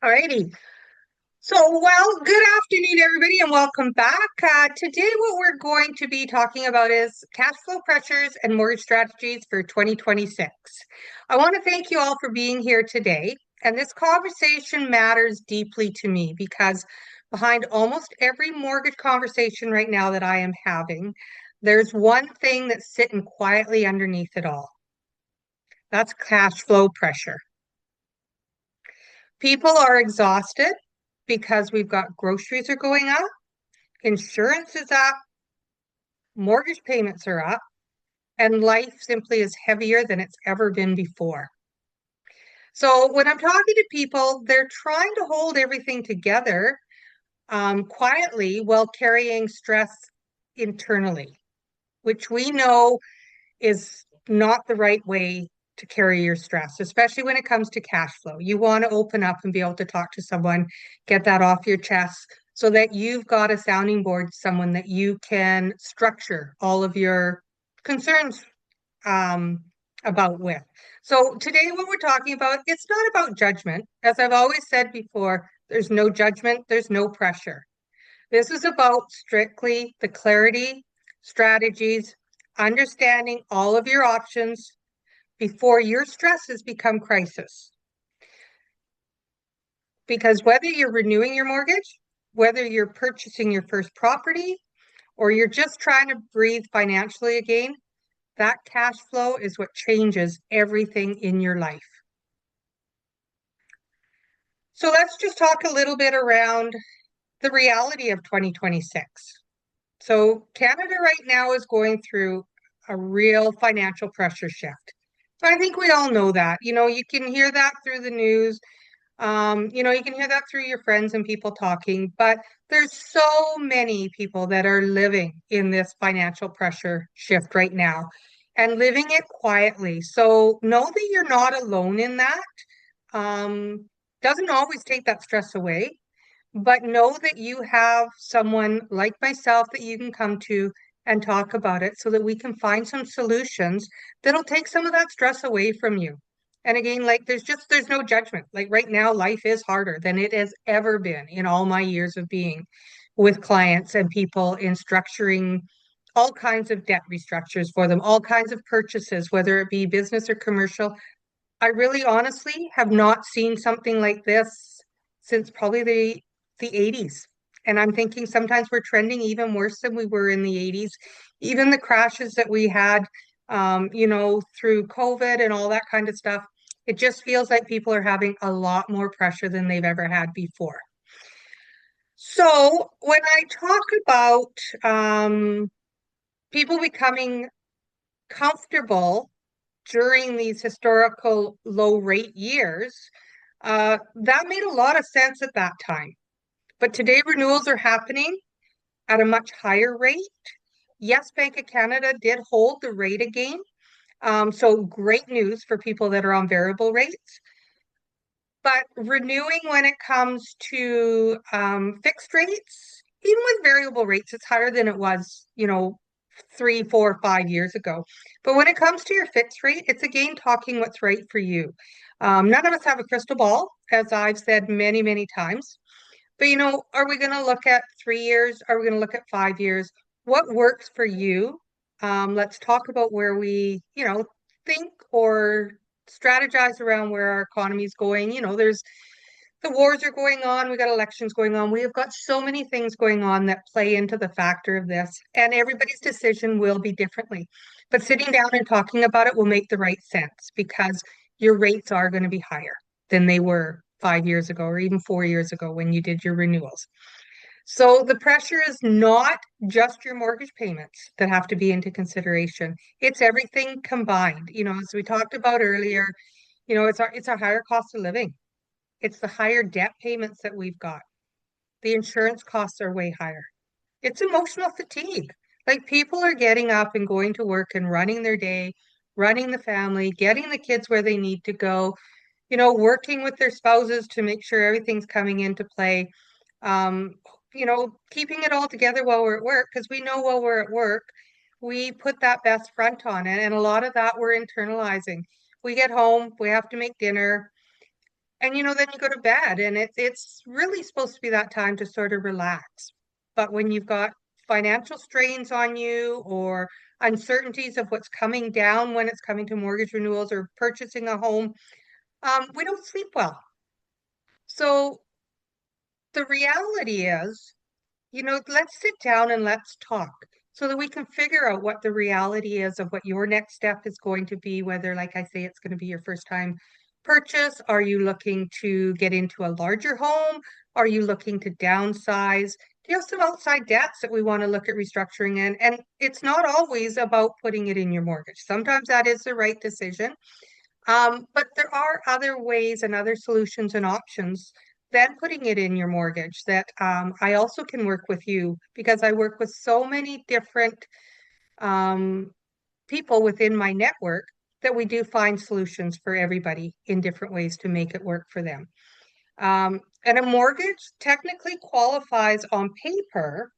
Alrighty. Good afternoon, everybody, and welcome back. Today, what we're going to be talking about is cash flow pressures and mortgage strategies for 2026. I want to thank you all for being here today. And this conversation matters deeply to me because behind almost every mortgage conversation right now that I am having, there's one thing that's sitting quietly underneath it all. That's cash flow pressure. People are exhausted because we've got groceries are going up, insurance is up, mortgage payments are up, and life simply is heavier than it's ever been before. So when I'm talking to people, they're trying to hold everything together quietly while carrying stress internally, which we know is not the right way to carry your stress, especially when it comes to cash flow. You want to open up and be able to talk to someone, get that off your chest so that you've got a sounding board, someone that you can structure all of your concerns um, about with. So today, what we're talking about, it's not about judgment. As I've always said before, there's no judgment, there's no pressure. This is about strictly the clarity, strategies, understanding all of your options before your stresses become crisis. Because whether you're renewing your mortgage, whether you're purchasing your first property, or you're just trying to breathe financially again, that cash flow is what changes everything in your life. So let's just talk a little bit around the reality of 2026. So Canada right now is going through a real financial pressure shift. So I think we all know that. You can hear that through the news. You can hear that through your friends and people talking, but there's so many people that are living in this financial pressure shift right now and living it quietly. So know that you're not alone in that. Doesn't always take that stress away, but know that you have someone like myself that you can come to and talk about it so that we can find some solutions that'll take some of that stress away from you. And again, like there's no judgment. Like right now, life is harder than it has ever been in all my years of being with clients and people in structuring all kinds of debt restructures for them, all kinds of purchases, whether it be business or commercial. I really honestly have not seen something like this since probably the 80s. And I'm thinking sometimes we're trending even worse than we were in the 80s. Even the crashes that we had, through COVID and all that kind of stuff, it just feels like people are having a lot more pressure than they've ever had before. So when I talk about people becoming comfortable during these historical low rate years, that made a lot of sense at that time. But today renewals are happening at a much higher rate. Yes, Bank of Canada did hold the rate again. So great news for people that are on variable rates. But renewing when it comes to fixed rates, even with variable rates, it's higher than it was, 3, 4, 5 years ago. But when it comes to your fixed rate, it's again talking what's right for you. None of us have a crystal ball, as I've said many, many times. But are we going to look at 3 years? Are we going to look at 5 years? What works for you? Let's talk about where we, think or strategize around where our economy is going. There's the wars are going on, we got elections going on. We have got so many things going on that play into the factor of this, and everybody's decision will be differently. But sitting down and talking about it will make the right sense because your rates are going to be higher than they were 5 years ago or even 4 years ago when you did your renewals. So the pressure is not just your mortgage payments that have to be into consideration. It's everything combined. As we talked about earlier, it's our higher cost of living. It's the higher debt payments that we've got. The insurance costs are way higher. It's emotional fatigue. Like people are getting up and going to work and running their day, running the family, getting the kids where they need to go, working with their spouses to make sure everything's coming into play. Um, keeping it all together while we're at work, because we know while we're at work, we put that best front on it. And a lot of that we're internalizing. We get home, we have to make dinner. And then you go to bed, and it's really supposed to be that time to sort of relax. But when you've got financial strains on you or uncertainties of what's coming down when it's coming to mortgage renewals or purchasing a home, we don't sleep well. So the reality is, let's sit down and let's talk so that we can figure out what the reality is of what your next step is going to be, whether, like I say, it's going to be your first time purchase. Are you looking to get into a larger home? Are you looking to downsize? Do you have some outside debts that we want to look at restructuring in? And it's not always about putting it in your mortgage. Sometimes that is the right decision. But there are other ways and other solutions and options than putting it in your mortgage that I also can work with you because I work with so many different um, people within my network that we do find solutions for everybody in different ways to make it work for them. And a mortgage technically qualifies on paper,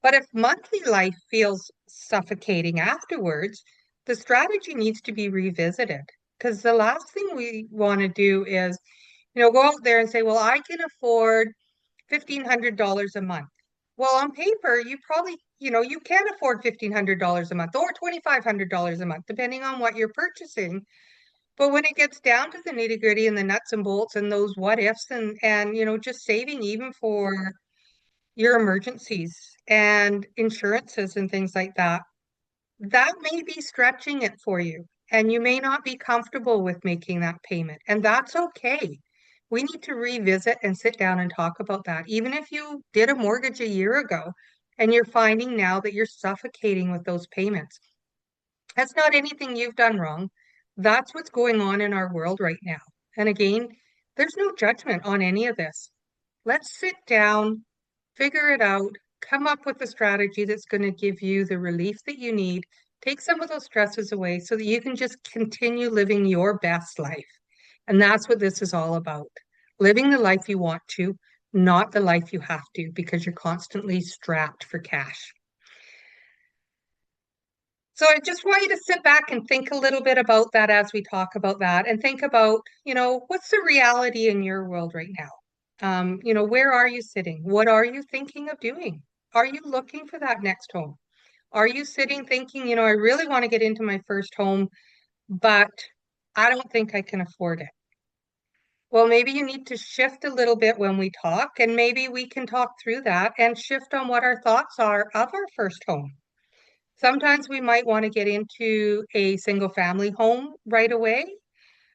but if monthly life feels suffocating afterwards, the strategy needs to be revisited. Because the last thing we want to do is, go out there and say, well, I can afford $1,500 a month. Well, on paper, you probably, you can afford $1,500 a month or $2,500 a month, depending on what you're purchasing. But when it gets down to the nitty gritty and the nuts and bolts and those what ifs and just saving even for your emergencies and insurances and things like that, that may be stretching it for you. And you may not be comfortable with making that payment. And that's okay. We need to revisit and sit down and talk about that. Even if you did a mortgage a year ago and you're finding now that you're suffocating with those payments, that's not anything you've done wrong. That's what's going on in our world right now. And again, there's no judgment on any of this. Let's sit down, figure it out, come up with a strategy that's going to give you the relief that you need, take some of those stresses away so that you can just continue living your best life. And that's what this is all about. Living the life you want to, not the life you have to, because you're constantly strapped for cash. So I just want you to sit back and think a little bit about that as we talk about that and think about, what's the reality in your world right now? Where are you sitting? What are you thinking of doing? Are you looking for that next home? Are you sitting thinking, I really want to get into my first home, but I don't think I can afford it? Well, maybe you need to shift a little bit when we talk, and maybe we can talk through that and shift on what our thoughts are of our first home. Sometimes we might want to get into a single family home right away.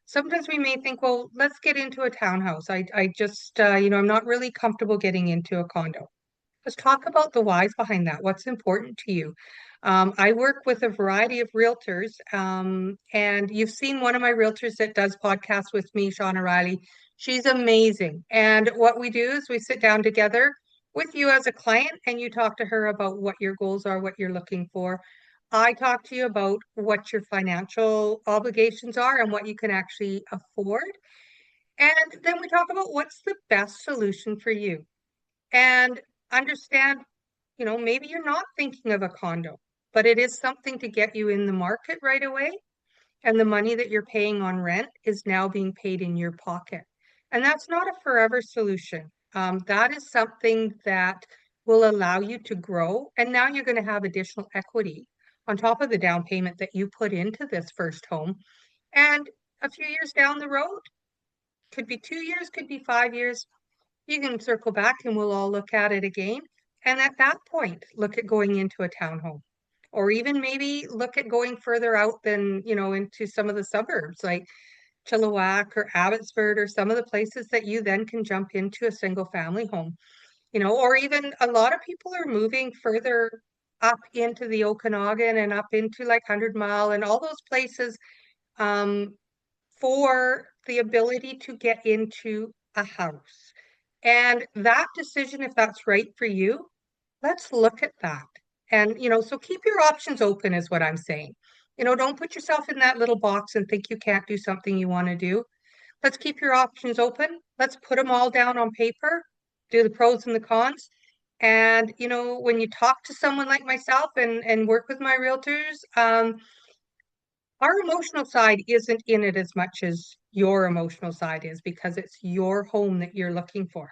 Sometimes we may think, well, let's get into a townhouse. I just, I'm not really comfortable getting into a condo. Let's talk about the whys behind that. What's important to you? I work with a variety of realtors, and you've seen one of my realtors that does podcasts with me, Shauna Riley. She's amazing. And what we do is we sit down together with you as a client, and you talk to her about what your goals are, what you're looking for. I talk to you about what your financial obligations are and what you can actually afford. And then we talk about what's the best solution for you. And understand, maybe you're not thinking of a condo, but it is something to get you in the market right away. And the money that you're paying on rent is now being paid in your pocket. And that's not a forever solution. That is something that will allow you to grow. And now you're going to have additional equity on top of the down payment that you put into this first home. And a few years down the road, could be 2 years, could be 5 years, you can circle back and we'll all look at it again. And at that point, look at going into a townhome or even maybe look at going further out than, into some of the suburbs like Chilliwack or Abbotsford or some of the places that you then can jump into a single family home, or even a lot of people are moving further up into the Okanagan and up into like 100 Mile and all those places um, for the ability to get into a house. And that decision, if that's right for you, let's look at that. And, so keep your options open, is what I'm saying. Don't put yourself in that little box and think you can't do something you want to do. Let's keep your options open. Let's put them all down on paper, do the pros and the cons. And, when you talk to someone like myself and work with my realtors, Our emotional side isn't in it as much as your emotional side is because it's your home that you're looking for.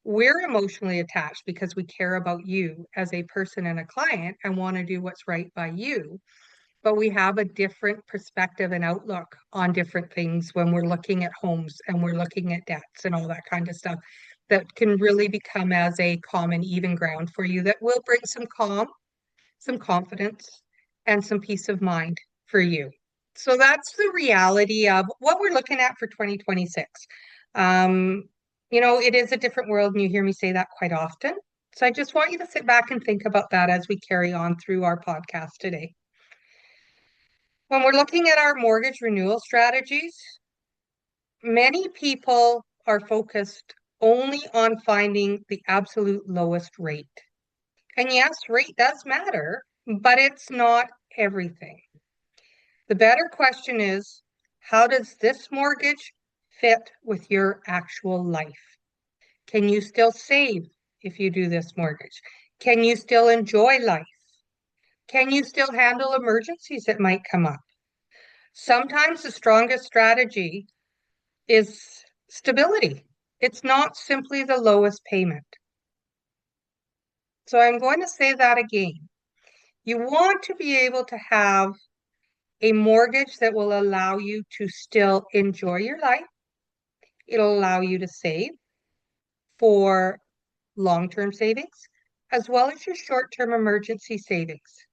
We're emotionally attached because we care about you as a person and a client and want to do what's right by you. But we have a different perspective and outlook on different things when we're looking at homes and we're looking at debts and all that kind of stuff that can really become as a common even ground for you that will bring some calm, some confidence, and some peace of mind for you. So that's the reality of what we're looking at for 2026. Um, it is a different world, and you hear me say that quite often. So I just want you to sit back and think about that as we carry on through our podcast today. When we're looking at our mortgage renewal strategies, many people are focused only on finding the absolute lowest rate. And yes, rate does matter, but it's not everything. The better question is, how does this mortgage fit with your actual life? Can you still save if you do this mortgage? Can you still enjoy life? Can you still handle emergencies that might come up? Sometimes the strongest strategy is stability. It's not simply the lowest payment. So I'm going to say that again. You want to be able to have a mortgage that will allow you to still enjoy your life. It'll allow you to save for long-term savings as well as your short-term emergency savings.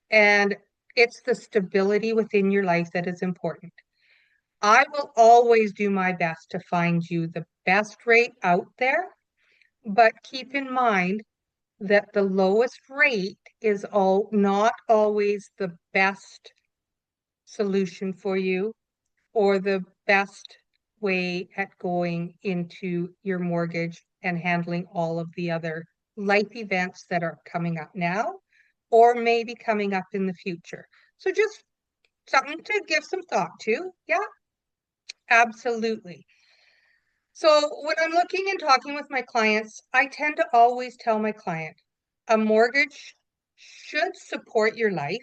And it's the stability within your life that is important. I will always do my best to find you the best rate out there, but keep in mind that the lowest rate is not always the best solution for you or the best way at going into your mortgage and handling all of the other life events that are coming up now or maybe coming up in the future. So just something to give some thought to. Yeah, absolutely. So when I'm looking and talking with my clients, I tend to always tell my client a mortgage should support your life,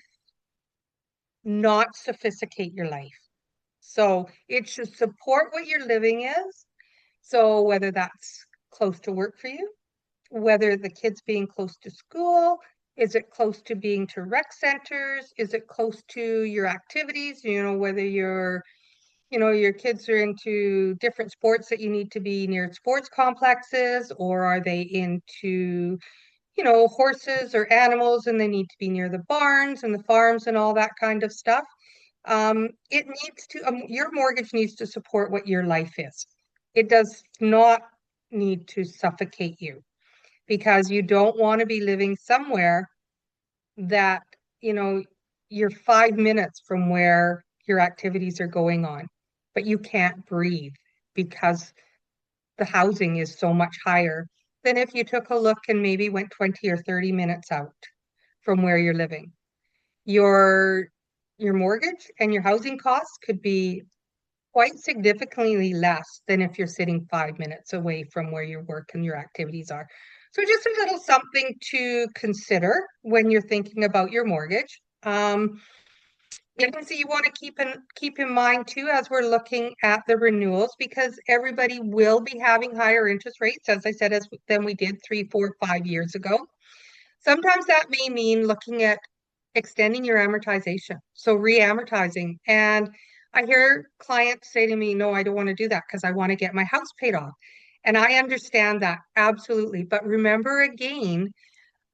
not sophisticate your life. So it should support what your living is. So whether that's close to work for you, whether the kids being close to school, is it close to being to rec centers? Is it close to your activities? Whether your kids are into different sports that you need to be near sports complexes, or are they into, horses or animals and they need to be near the barns and the farms and all that kind of stuff. Your mortgage needs to support what your life is. It does not need to suffocate you because you don't want to be living somewhere that, you know, you're 5 minutes from where your activities are going on, but you can't breathe because the housing is so much higher than if you took a look and maybe went 20 or 30 minutes out from where you're living. Your your mortgage and your housing costs could be quite significantly less than if you're sitting 5 minutes away from where your work and your activities are. So just a little something to consider when you're thinking about your mortgage. Things that you want to keep in mind too as we're looking at the renewals, because everybody will be having higher interest rates, as I said, than we did 3, 4, 5 years ago. Sometimes that may mean looking at extending your amortization, so re-amortizing. And I hear clients say to me, no, I don't want to do that because I want to get my house paid off. And I understand that absolutely. But remember again,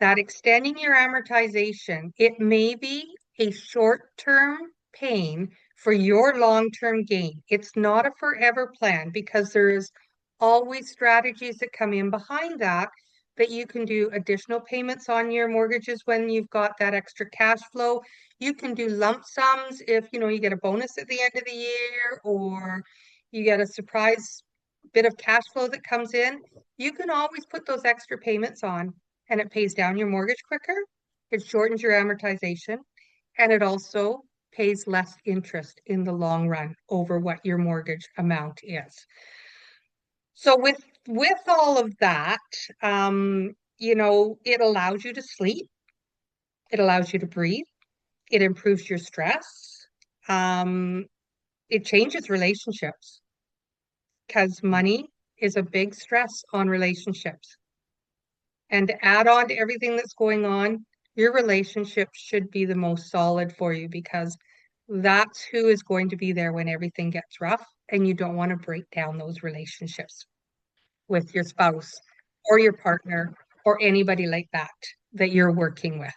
that extending your amortization, it may be a short-term pain for your long-term gain. It's not a forever plan because there's always strategies that come in behind that you can do additional payments on your mortgages when you've got that extra cash flow. You can do lump sums if you get a bonus at the end of the year or you get a surprise bit of cash flow that comes in. You can always put those extra payments on and it pays down your mortgage quicker. It shortens your amortization and it also pays less interest in the long run over what your mortgage amount is. So with all of that, it allows you to sleep, it allows you to breathe, it improves your stress. um, it changes relationships because money is a big stress on relationships. And to add on to everything that's going on, your relationship should be the most solid for you because that's who is going to be there when everything gets rough. And you don't want to break down those relationships with your spouse or your partner or anybody like that that you're working with.